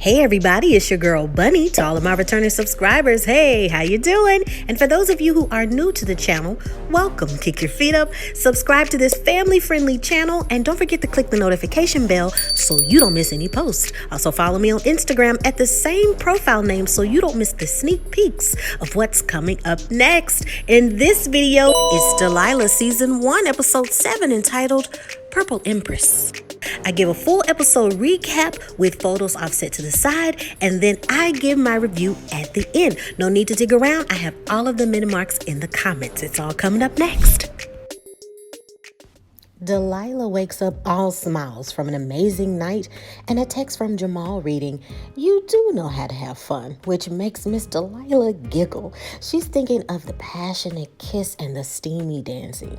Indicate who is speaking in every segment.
Speaker 1: Hey everybody, it's your girl Bunny. To all of my returning subscribers, hey, how you doing? And for those of you who are new to the channel, welcome. Kick your feet up, subscribe to this family-friendly channel, and don't forget to click the notification bell so you don't miss any posts. Also follow me on Instagram at the same profile name so you don't miss the sneak peeks of what's coming up next. In this video, it's Delilah Season 1, Episode 7, entitled Purple Empress. I give a full episode recap with photos offset to the side, and then I give my review at the end. No need to dig around. I have all of the minute marks in the comments. It's all coming up next. Delilah wakes up all smiles from an amazing night and a text from Jamal reading, "You do know how to have fun," which makes Miss Delilah giggle. She's thinking of the passionate kiss and the steamy dancing.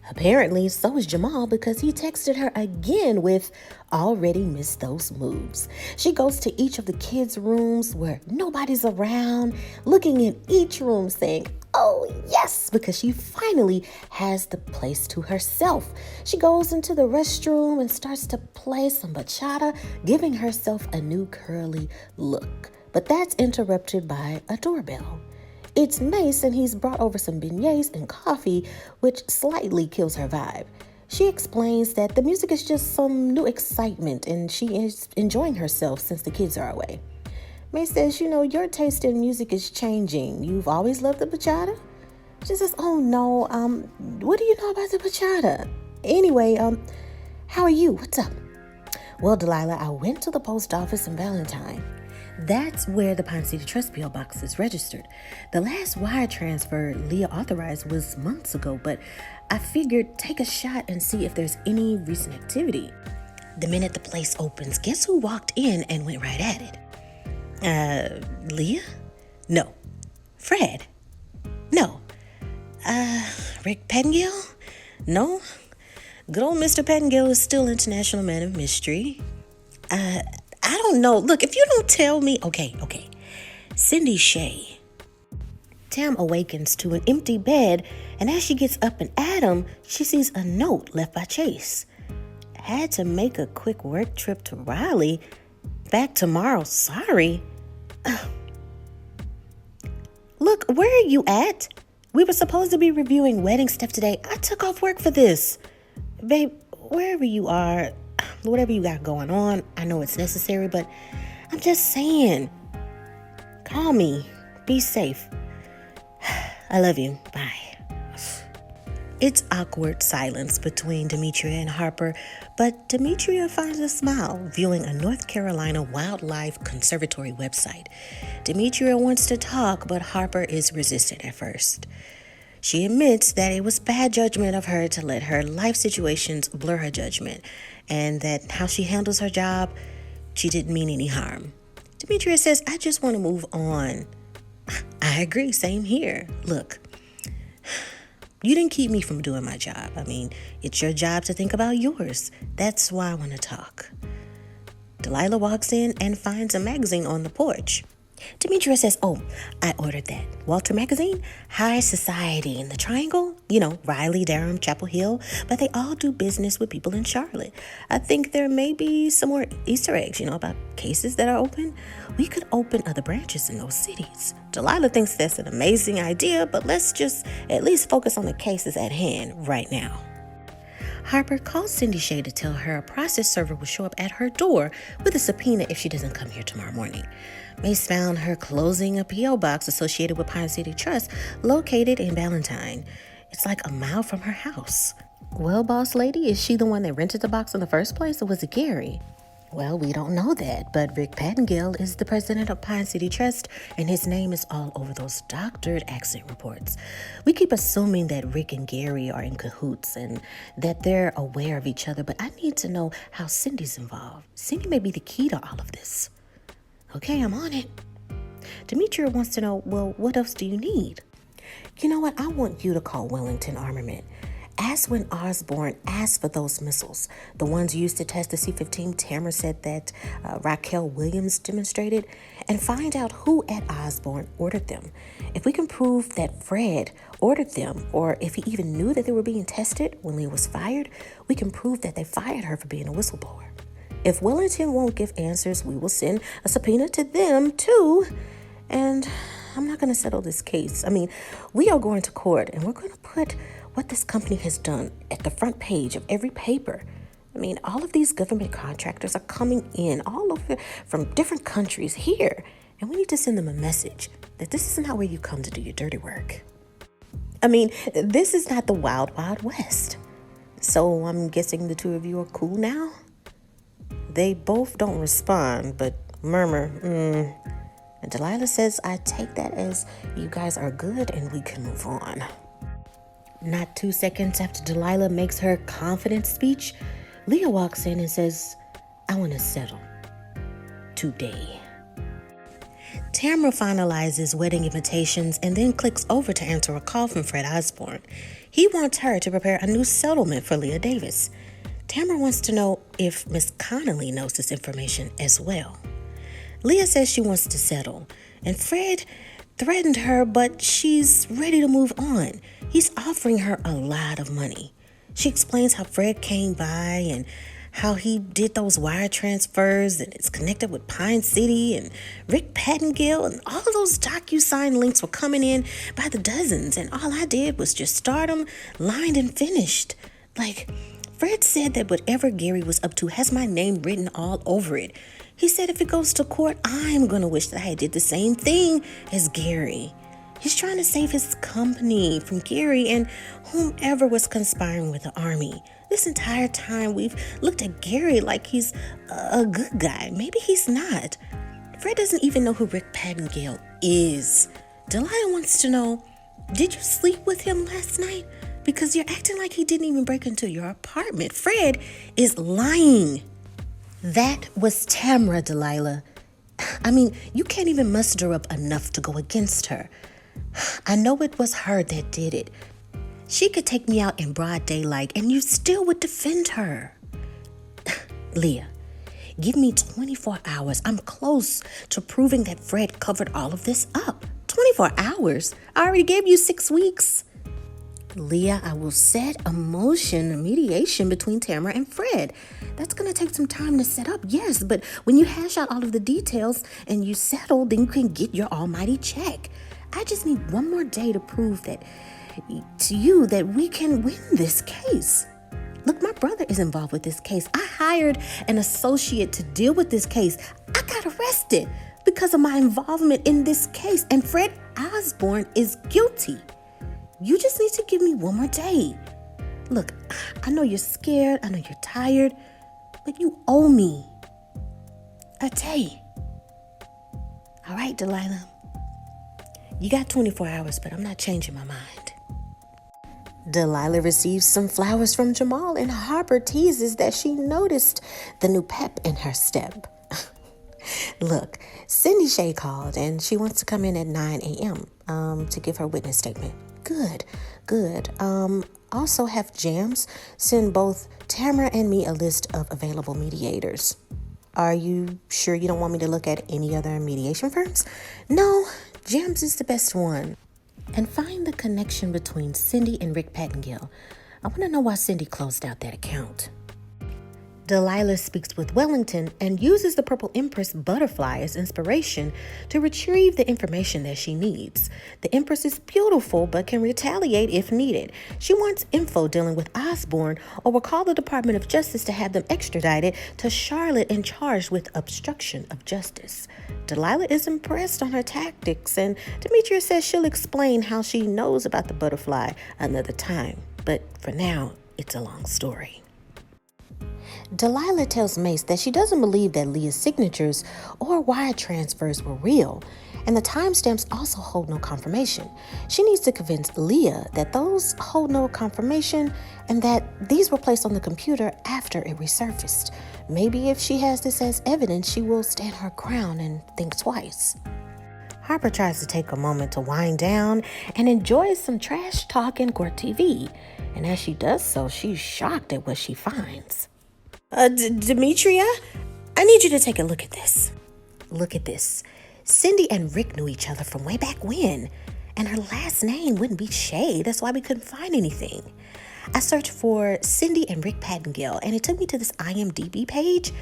Speaker 1: Apparently, so is Jamal because he texted her again with, "Already missed those moves." She goes to each of the kids' rooms where nobody's around, looking in each room saying, "Oh yes," because she finally has the place to herself. She goes into the restroom and starts to play some bachata, giving herself a new curly look. But that's interrupted by a doorbell. It's Mace, and he's brought over some beignets and coffee, which slightly kills her vibe. She explains that the music is just some new excitement and she is enjoying herself since the kids are away. Mace says, "Your taste in music is changing. You've always loved the bachata?" She says, "Oh no, what do you know about the bachata? Anyway, how are you? What's up?" "Well, Delilah, I went to the post office in Valentine." That's where the Pine City Trust P.O. box is registered. The last wire transfer Leah authorized was months ago, but I figured take a shot and see if there's any recent activity. The minute the place opens, guess who walked in and went right at it? Leah? No. Fred? No. Rick Pettingill? No. Good old Mr. Pettingill is still International Man of Mystery. I don't know. Look, if you don't tell me... Okay. Cindy Shea. Tam awakens to an empty bed, and as she gets up and at him, she sees a note left by Chase. "Had to make a quick work trip to Raleigh. Back tomorrow. Sorry." Look, where are you at? We were supposed to be reviewing wedding stuff today. I took off work for this. Babe, wherever you are... whatever you got going on, I know it's necessary, but I'm just saying, call me, be safe. I love you, bye. It's awkward silence between Demetria and Harper, but Demetria finds a smile viewing a North Carolina wildlife conservatory website. Demetria wants to talk, but Harper is resistant at first. She admits that it was bad judgment of her to let her life situations blur her judgment, and that how she handles her job, she didn't mean any harm. Demetria says, "I just want to move on." I agree, same here. Look, you didn't keep me from doing my job. I mean, it's your job to think about yours. That's why I want to talk. Delilah walks in and finds a magazine on the porch. Demetria says, "Oh, I ordered that. Walter magazine? High society in the Triangle? Raleigh, Durham, Chapel Hill. But they all do business with people in Charlotte. I think there may be some more Easter eggs, about cases that are open. We could open other branches in those cities." Delilah thinks that's an amazing idea, but let's just at least focus on the cases at hand right now. Harper calls Cindy Shea to tell her a process server will show up at her door with a subpoena if she doesn't come here tomorrow morning. Mace found her closing a P.O. box associated with Pine City Trust located in Valentine. It's like a mile from her house. Well, boss lady, is she the one that rented the box in the first place, or was it Gary? Well, we don't know that, but Rick Pettingill is the president of Pine City Trust, and his name is all over those doctored accident reports. We keep assuming that Rick and Gary are in cahoots and that they're aware of each other, but I need to know how Cindy's involved. Cindy may be the key to all of this. Okay, I'm on it. Demetria wants to know, well, what else do you need? You know what? I want you to call Wellington Armament. Ask when Osborne asked for those missiles, the ones used to test the C-15 Tamra'S said that Raquel Williams demonstrated, and find out who at Osborne ordered them. If we can prove that Fred ordered them, or if he even knew that they were being tested when Leah was fired, we can prove that they fired her for being a whistleblower. If Wellington won't give answers, we will send a subpoena to them too. And I'm not going to settle this case. I mean, we are going to court and we're going to put what this company has done at the front page of every paper. I mean, all of these government contractors are coming in all over from different countries here. And we need to send them a message that this is not where you come to do your dirty work. I mean, this is not the wild, wild west. So I'm guessing the two of you are cool now? They both don't respond, but murmur, And Delilah says, I take that as you guys are good and we can move on. Not 2 seconds after Delilah makes her confident speech, Leah walks in and says, I want to settle. Today. Tamra finalizes wedding invitations and then clicks over to answer a call from Fred Osborne. He wants her to prepare a new settlement for Leah Davis. Tamra wants to know if Miss Connolly knows this information as well. Leah says she wants to settle, and Fred threatened her, but she's ready to move on. He's offering her a lot of money. She explains how Fred came by and how he did those wire transfers and it's connected with Pine City and Rick Pattengill, and all of those DocuSign links were coming in by the dozens, and all I did was just start them, lined and finished. Like, Fred said that whatever Gary was up to has my name written all over it. He said if it goes to court, I'm going to wish that I did the same thing as Gary. He's trying to save his company from Gary and whomever was conspiring with the army. This entire time, we've looked at Gary like he's a good guy. Maybe he's not. Fred doesn't even know who Rick Pattengill is. Delilah wants to know, did you sleep with him last night? Because you're acting like he didn't even break into your apartment. Fred is lying. That was Tamra, Delilah. I mean, you can't even muster up enough to go against her. I know it was her that did it. She could take me out in broad daylight and you still would defend her. Leah, give me 24 hours. I'm close to proving that Fred covered all of this up. 24 hours? I already gave you 6 weeks. Leah, I will set a mediation between Tamra and Fred. That's going to take some time to set up, yes, but when you hash out all of the details and you settle, then you can get your almighty check. I just need one more day to prove that to you that we can win this case. Look, my brother is involved with this case. I hired an associate to deal with this case. I got arrested because of my involvement in this case, and Fred Osborne is guilty. You just need to give me one more day. Look, I know you're scared. I know you're tired, but you owe me a day. All right, Delilah. You got 24 hours, but I'm not changing my mind. Delilah receives some flowers from Jamal, and Harper teases that she noticed the new pep in her step. Look, Cindy Shea called, and she wants to come in at 9 a.m. To give her witness statement. Good. Also have Jams send both Tamra and me a list of available mediators. Are you sure you don't want me to look at any other mediation firms? No, Jams is the best one. And find the connection between Cindy and Rick Pattengill. I want to know why Cindy closed out that account. Delilah speaks with Wellington and uses the purple Empress butterfly as inspiration to retrieve the information that she needs. The Empress is beautiful but can retaliate if needed. She wants info dealing with Osborne or will call the Department of Justice to have them extradited to Charlotte and charged with obstruction of justice. Delilah is impressed on her tactics, and Demetria says she'll explain how she knows about the butterfly another time. But for now, it's a long story. Delilah tells Mace that she doesn't believe that Leah's signatures or wire transfers were real, and the timestamps also hold no confirmation. She needs to convince Leah that those hold no confirmation and that these were placed on the computer after it resurfaced. Maybe if she has this as evidence, she will stand her ground and think twice. Harper tries to take a moment to wind down and enjoys some trash talk in court TV, and as she does so, she's shocked at what she finds. Demetria, I need you to take a look at this. Look at this. Cindy and Rick knew each other from way back when, and her last name wouldn't be Shea. That's why we couldn't find anything. I searched for Cindy and Rick Pattengill, and it took me to this IMDb page,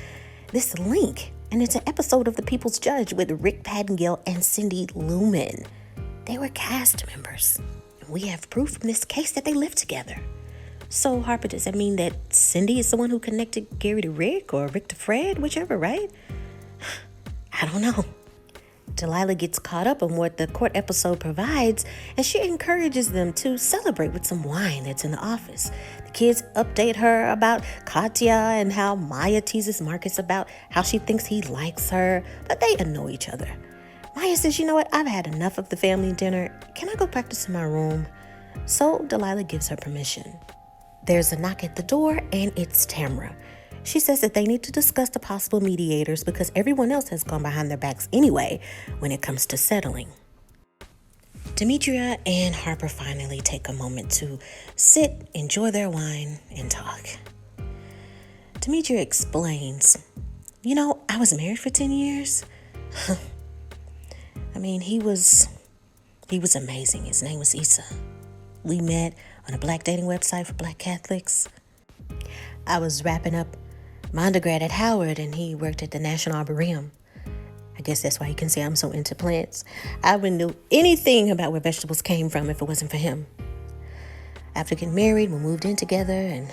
Speaker 1: this link, and it's an episode of The People's Judge with Rick Paddengill and Cindy Lumen. They were cast members. We have proof from this case that they lived together. So, Harper, does that mean that Cindy is the one who connected Gary to Rick or Rick to Fred, whichever, right? I don't know. Delilah gets caught up on what the court episode provides, and she encourages them to celebrate with some wine that's in the office. The kids update her about Katya and how Maya teases Marcus about how she thinks he likes her, but they annoy each other. Maya says, you know what, I've had enough of the family dinner. Can I go practice in my room? So Delilah gives her permission. There's a knock at the door, and it's Tamra. She says that they need to discuss the possible mediators because everyone else has gone behind their backs anyway when it comes to settling. Demetria and Harper finally take a moment to sit, enjoy their wine, and talk. Demetria explains, you know, I was married for 10 years. I mean, he was amazing. His name was Issa. We met on a black dating website for black Catholics. I was wrapping up my undergrad at Howard, and he worked at the National Arboretum. I guess that's why you can say I'm so into plants. I wouldn't know anything about where vegetables came from if it wasn't for him. After getting married, we moved in together, and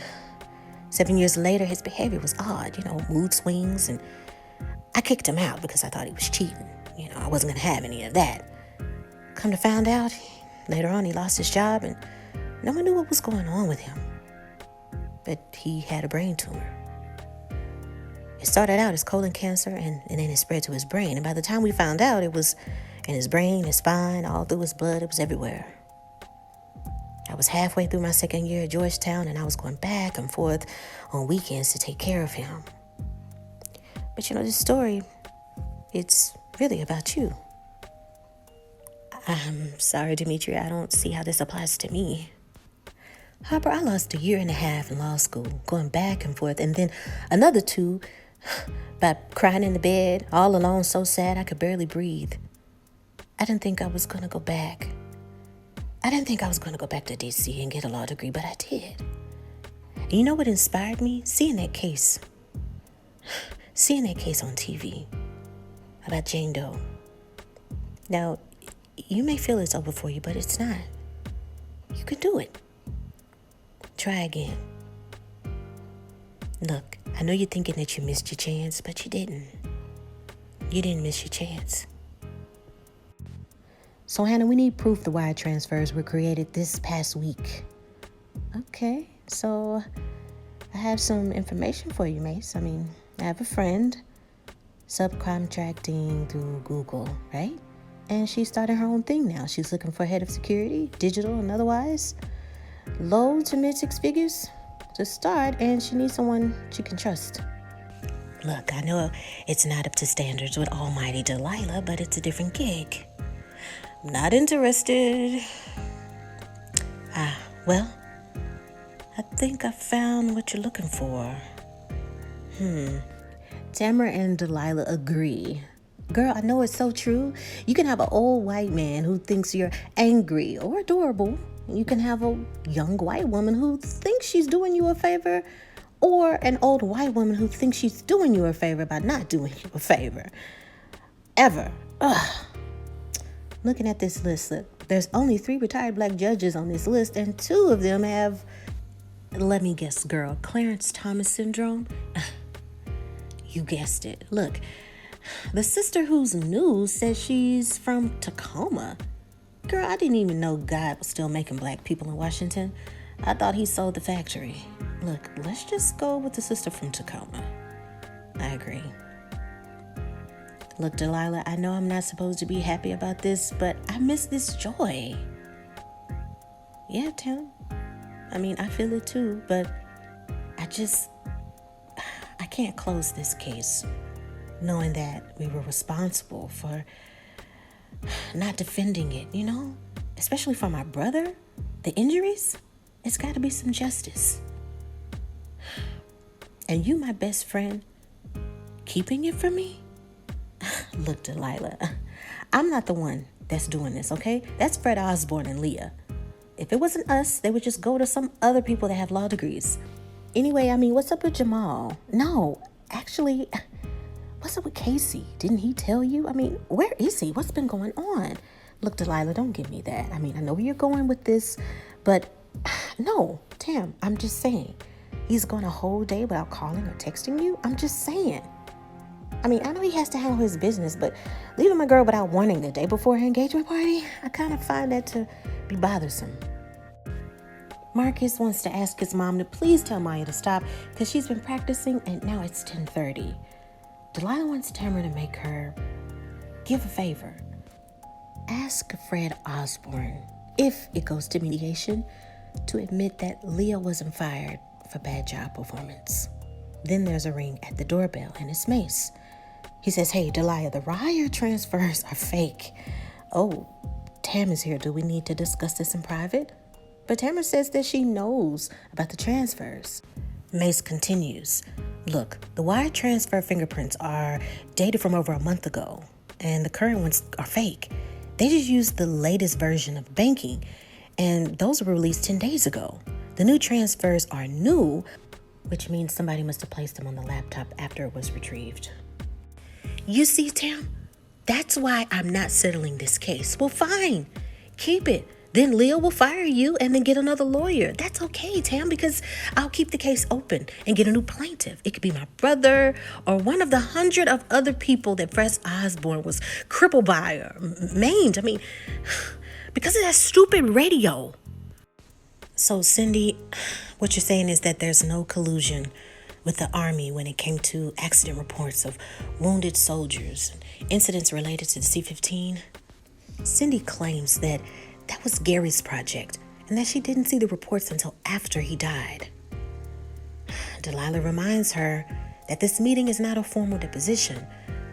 Speaker 1: 7 years later, his behavior was odd, mood swings, and I kicked him out because I thought he was cheating. I wasn't going to have any of that. Come to find out, later on, he lost his job, and no one knew what was going on with him. But he had a brain tumor. It started out as colon cancer, and then it spread to his brain. And by the time we found out, it was in his brain, his spine, all through his blood. It was everywhere. I was halfway through my second year at Georgetown, and I was going back and forth on weekends to take care of him. But this story, it's really about you. I'm sorry, Demetria, I don't see how this applies to me. Harper, I lost 1.5 years in law school, going back and forth, and then another 2 by crying in the bed, all alone, so sad I could barely breathe. I didn't think I was going to go back. I didn't think I was going to go back to D.C. and get a law degree, but I did. And you know what inspired me? Seeing that case on TV about Jane Doe. Now, you may feel it's over for you, but it's not. You can do it. Try again. Look, I know you're thinking that you missed your chance, but you didn't. You didn't miss your chance. So, Hannah, we need proof the wire transfers were created this past week. Okay, so I have some information for you, Mace. I have a friend subcontracting through Google, right? And she's starting her own thing now. She's looking for a head of security, digital and otherwise. Low to mid 6 figures to start, and she needs someone she can trust. Look, I know it's not up to standards with almighty Delilah, but it's a different gig. Not interested. Well, I think I found what you're looking for. Tamra and Delilah agree. Girl, I know it's so true. You can have an old white man who thinks you're angry or adorable. You can have a young white woman who thinks she's doing you a favor, or an old white woman who thinks she's doing you a favor by not doing you a favor. Ever. Ugh. Looking at this list, look, there's only 3 retired black judges on this list, and 2 of them have, let me guess, girl, Clarence Thomas syndrome? You guessed it. Look, the sister who's new says she's from Tacoma. Girl, I didn't even know God was still making black people in Washington. I thought he sold the factory. Look, let's just go with the sister from Tacoma. I agree. Look, Delilah, I know I'm not supposed to be happy about this, but I miss this joy. Yeah, Tim. I feel it too, but I can't close this case knowing that we were responsible for not defending it, Especially for my brother, the injuries, it's got to be some justice. And you, my best friend, keeping it from me? Look, Delilah, I'm not the one that's doing this, okay? That's Fred Osborne and Leah. If it wasn't us, they would just go to some other people that have law degrees. Anyway, what's up with Jamal? No, actually, What's up with Casey? Didn't he tell you? I mean, where is he? What's been going on? Look, Delilah, don't give me that. I mean, I know where you're going with this, but no, Tam, I'm just saying. He's gone a whole day without calling or texting you? I'm just saying. I mean, I know he has to handle his business, but leaving my girl without warning the day before her engagement party, I kind of find that to be bothersome. Marcus wants to ask his mom to please tell Maya to stop because she's been practicing and now it's 10:30. Delilah wants Tamra to make her give a favor. Ask Fred Osborne, if it goes to mediation, to admit that Leah wasn't fired for bad job performance. Then there's a ring at the doorbell and it's Mace. He says, hey, Delilah, the Ryer transfers are fake. Oh, Tam is here. Do we need to discuss this in private? But Tamra says that she knows about the transfers. Mace continues. Look, the wire transfer fingerprints are dated from over a month ago, and the current ones are fake. They just used the latest version of banking, and those were released 10 days ago. The new transfers are new, which means somebody must have placed them on the laptop after it was retrieved. You see, Tam, that's why I'm not settling this case. Well, fine, keep it. Then Leah will fire you and then get another lawyer. That's okay, Tam, because I'll keep the case open and get a new plaintiff. It could be my brother or one of the 100 of other people that Fred Osborne was crippled by or maimed. I mean, because of that stupid radio. So, Cindy, what you're saying is that there's no collusion with the Army when it came to accident reports of wounded soldiers and incidents related to the C-15? Cindy claims that was Gary's project and that she didn't see the reports until after he died. Delilah reminds her that this meeting is not a formal deposition,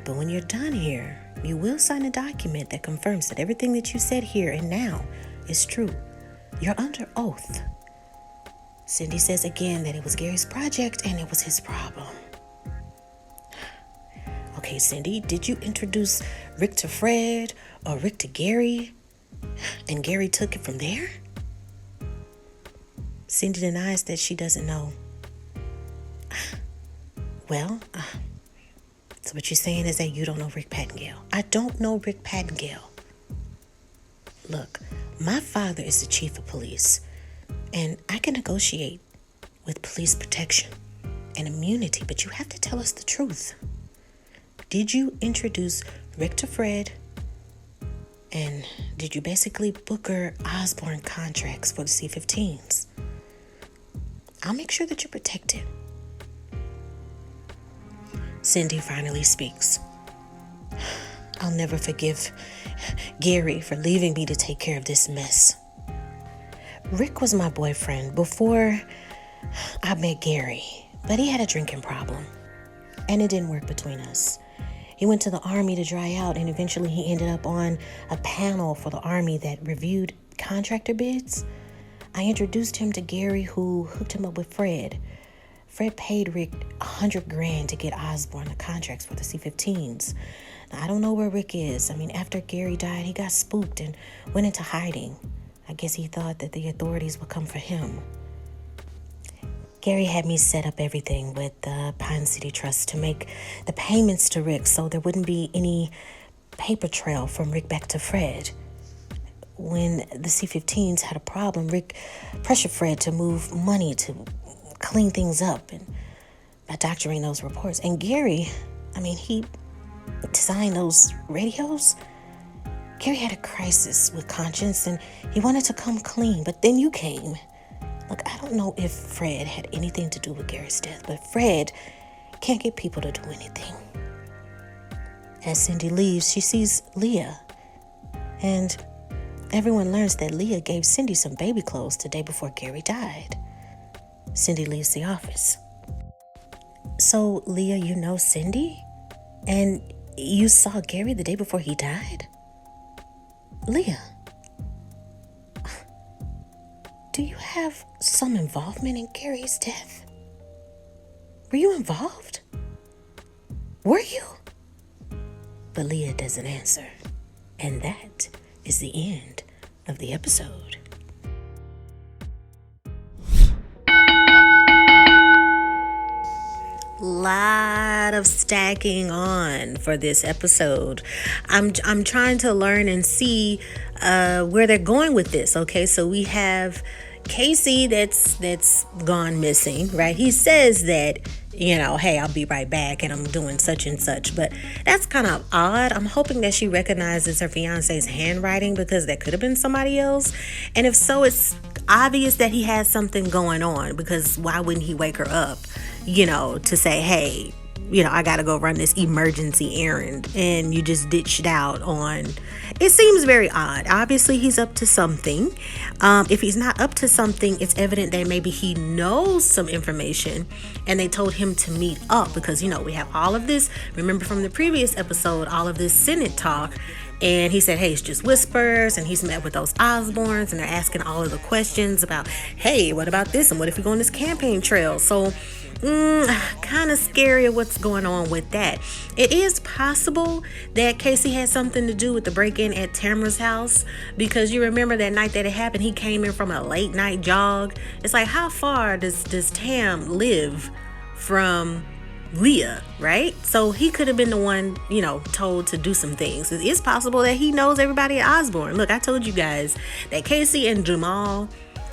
Speaker 1: but when you're done here, you will sign a document that confirms that everything that you said here and now is true. You're under oath. Cindy says again that it was Gary's project and it was his problem. Okay, Cindy, did you introduce Rick to Fred or Rick to Gary? And Gary took it from there? Cindy denies that she doesn't know. Well, so what you're saying is that you don't know Rick Pattingale. I don't know Rick Pattingale. Look, my father is the chief of police, and I can negotiate with police protection and immunity, but you have to tell us the truth. Did you introduce Rick to Fred? And did you basically Booker Osborne contracts for the C-15s? I'll make sure that you're protected. Cindy finally speaks. I'll never forgive Gary for leaving me to take care of this mess. Rick was my boyfriend before I met Gary, but he had a drinking problem, and it didn't work between us. He went to the Army to dry out, and eventually he ended up on a panel for the Army that reviewed contractor bids. I introduced him to Gary, who hooked him up with Fred. Fred paid Rick $100,000 to get Osborne the contracts for the C-15s. Now, I don't know where Rick is. I mean, after Gary died, he got spooked and went into hiding. I guess he thought that the authorities would come for him. Gary had me set up everything with the Pine City Trust to make the payments to Rick so there wouldn't be any paper trail from Rick back to Fred. When the C-15s had a problem, Rick pressured Fred to move money to clean things up and by doctoring those reports. And Gary, he designed those radios. Gary had a crisis with conscience and he wanted to come clean, but then you came. Look, I don't know if Fred had anything to do with Gary's death, but Fred can't get people to do anything. As Cindy leaves, she sees Leah, and everyone learns that Leah gave Cindy some baby clothes the day before Gary died. Cindy leaves the office. So, Leah, you know Cindy? And you saw Gary the day before he died? Leah, do you have some involvement in Gary's death? Were you involved? Were you? But Leah doesn't answer. And that is the end of the episode. lot of stacking on for this episode. I'm trying to learn and see where they're going with this. Okay, so we have Casey that's gone missing, right? He says that, hey, I'll be right back and I'm doing such and such, but that's kind of odd. I'm hoping that she recognizes her fiance's handwriting, because that could have been somebody else. And if so, it's obvious that he has something going on, because why wouldn't he wake her up, to say, hey, I gotta go run this emergency errand, and you just ditched out on. It seems very odd. Obviously, he's up to something. If he's not up to something, it's evident that maybe he knows some information and they told him to meet up, because, we have all of this. Remember from the previous episode, all of this Senate talk. And he said, hey, it's just whispers. And he's met with those Osborns, and they're asking all of the questions about, hey, what about this? And what if we go on this campaign trail? So kind of scary of what's going on with that. It is possible that Casey had something to do with the break-in at Tamra'S house, because you remember that night that it happened, he came in from a late night jog. It's like, how far does Tam live from Leah, right? So he could have been the one, told to do some things. It is possible that he knows everybody at Osborn. Look, I told you guys that Casey and Jamal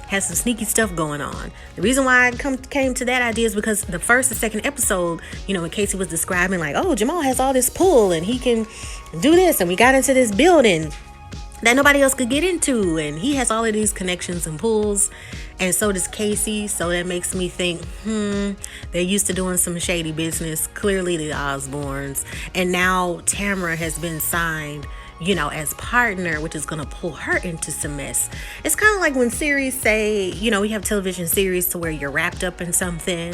Speaker 1: has some sneaky stuff going on. The reason why I came to that idea is because the first and second episode, when Casey was describing like, oh, Jamal has all this pull and he can do this, and we got into this building that nobody else could get into, and he has all of these connections and pulls, and so does Casey. So that makes me think, they're used to doing some shady business, clearly the Osborns, and now Tamra has been signed, as partner, which is going to pull her into some mess. It's kind of like when series say, we have television series to where you're wrapped up in something,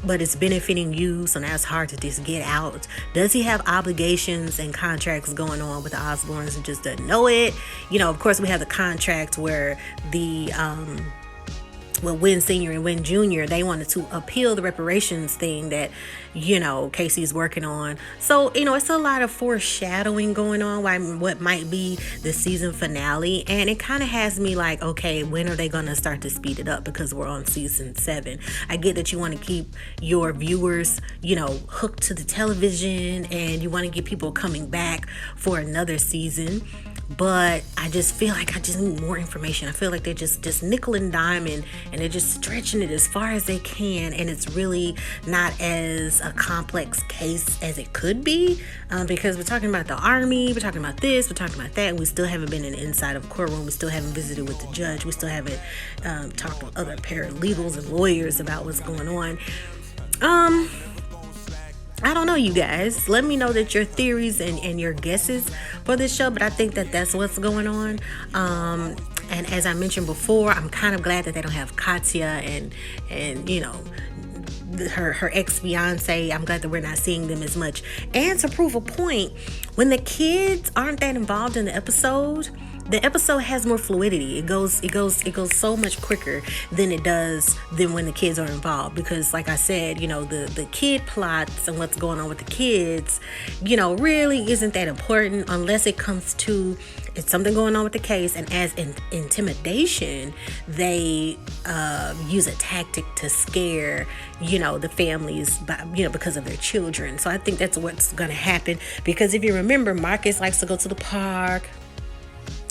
Speaker 1: but it's benefiting you, so now it's hard to just get out. Does he have obligations and contracts going on with the Osborns and just doesn't know it? Of course, we have the contract where the Wynn Sr. and Wynn Jr., they wanted to appeal the reparations thing that, Casey's working on. So, it's a lot of foreshadowing going on, what might be the season finale. And it kind of has me like, okay, when are they going to start to speed it up? Because we're on season 7. I get that you want to keep your viewers, hooked to the television, and you want to get people coming back for another season. But I just feel like I just need more information. I feel like they're just nickel and diming, and they're just stretching it as far as they can. And it's really not as a complex case as it could be, because we're talking about the army, we're talking about this, we're talking about that, and we still haven't been in the inside of a courtroom. We still haven't visited with the judge. We still haven't talked with other paralegals and lawyers about what's going on. I don't know, you guys. Let me know that your theories and your guesses for this show, but I think that that's what's going on. And as I mentioned before, I'm kind of glad that they don't have Katya and her ex-fiance. I'm glad that we're not seeing them as much. And to prove a point, when the kids aren't that involved in the episode has more fluidity. It goes so much quicker than it does than when the kids are involved, because like I said, the kid plots and what's going on with the kids, really isn't that important unless it comes to it's something going on with the case, and as intimidation, they use a tactic to scare the families because of their children. So I think that's what's going to happen, because if you remember, Marcus likes to go to the park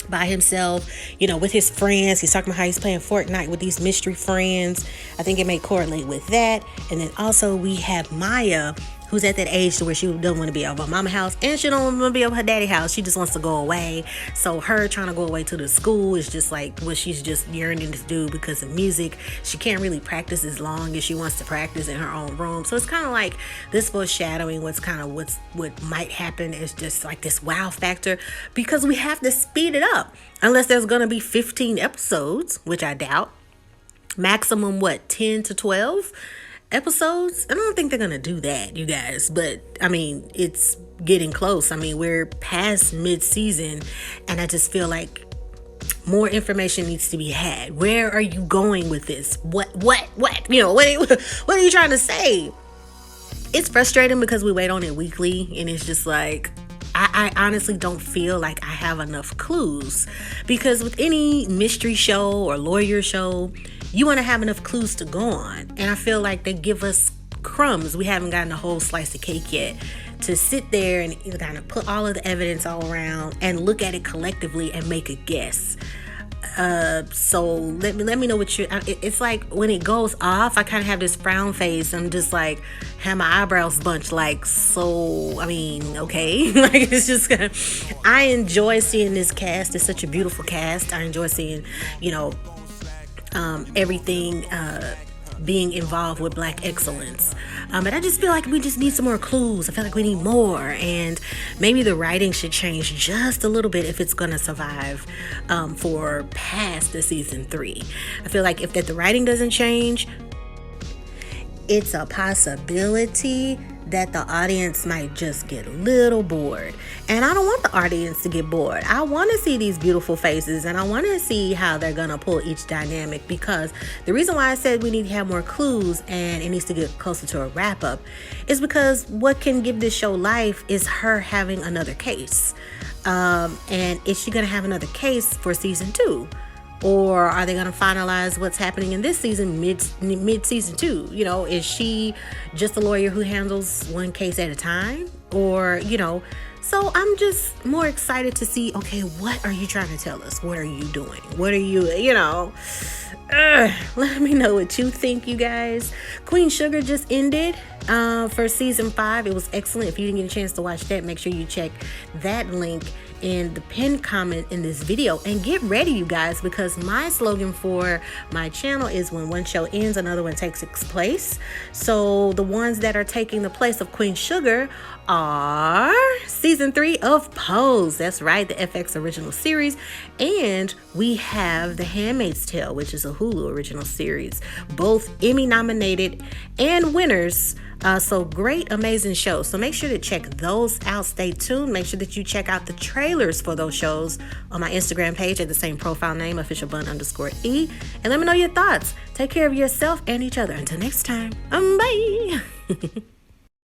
Speaker 1: by himself, with his friends. He's talking about how he's playing Fortnite with these mystery friends. I think it may correlate with that. And then also we have Maya, who's at that age to where she doesn't want to be over her mama's house, and she don't want to be over her daddy's house. She just wants to go away. So her trying to go away to the school is just like what she's just yearning to do because of music. She can't really practice as long as she wants to practice in her own room. So it's kind of like this foreshadowing what might happen is just like this wow factor, because we have to speed it up unless there's going to be 15 episodes, which I doubt. Maximum 10 to 12 episodes. I don't think they're gonna do that, you guys, but I mean, it's getting close. I mean, we're past mid-season, and I just feel like more information needs to be had. Where are you going with this? What what are you trying to say? It's frustrating because we wait on it weekly, and it's just like I honestly don't feel like I have enough clues, because with any mystery show or lawyer show, you want to have enough clues to go on. And I feel like they give us crumbs. We haven't gotten a whole slice of cake yet. To sit there and kind of put all of the evidence all around and look at it collectively and make a guess. So let me know what it's like when it goes off. I kind of have this frown face. I'm just like, have my eyebrows bunched, like, so, I mean, okay. Like, it's just gonna, I enjoy seeing this cast. It's such a beautiful cast. I enjoy seeing, everything being involved with Black excellence. But I just feel like we just need some more clues. I feel like we need more, and maybe the writing should change just a little bit if it's going to survive for past the season 3. I feel like if the writing doesn't change, it's a possibility that the audience might just get a little bored. And I don't want the audience to get bored. I want to see these beautiful faces, and I want to see how they're going to pull each dynamic, because the reason why I said we need to have more clues and it needs to get closer to a wrap up is because what can give this show life is her having another case. And is she going to have another case for season 2? Or are they going to finalize what's happening in this season mid season 2? Is she just a lawyer who handles one case at a time? Or, so I'm just more excited to see, okay, what are you trying to tell us? What are you doing? What are you, let me know what you think, you guys. Queen Sugar just ended for season 5. It was excellent. If you didn't get a chance to watch that, make sure you check that link in the pinned comment in this video. And get ready, you guys, because my slogan for my channel is when one show ends, another one takes its place. So the ones that are taking the place of Queen Sugar are season 3 of Pose. That's right, the FX original series. And we have The Handmaid's Tale, which is a Hulu original series. Both Emmy nominated and winners. So great, amazing shows. So make sure to check those out. Stay tuned. Make sure that you check out the trailers for those shows on my Instagram page at the same profile name, officialbunne_E. And let me know your thoughts. Take care of yourself and each other. Until next time, bye.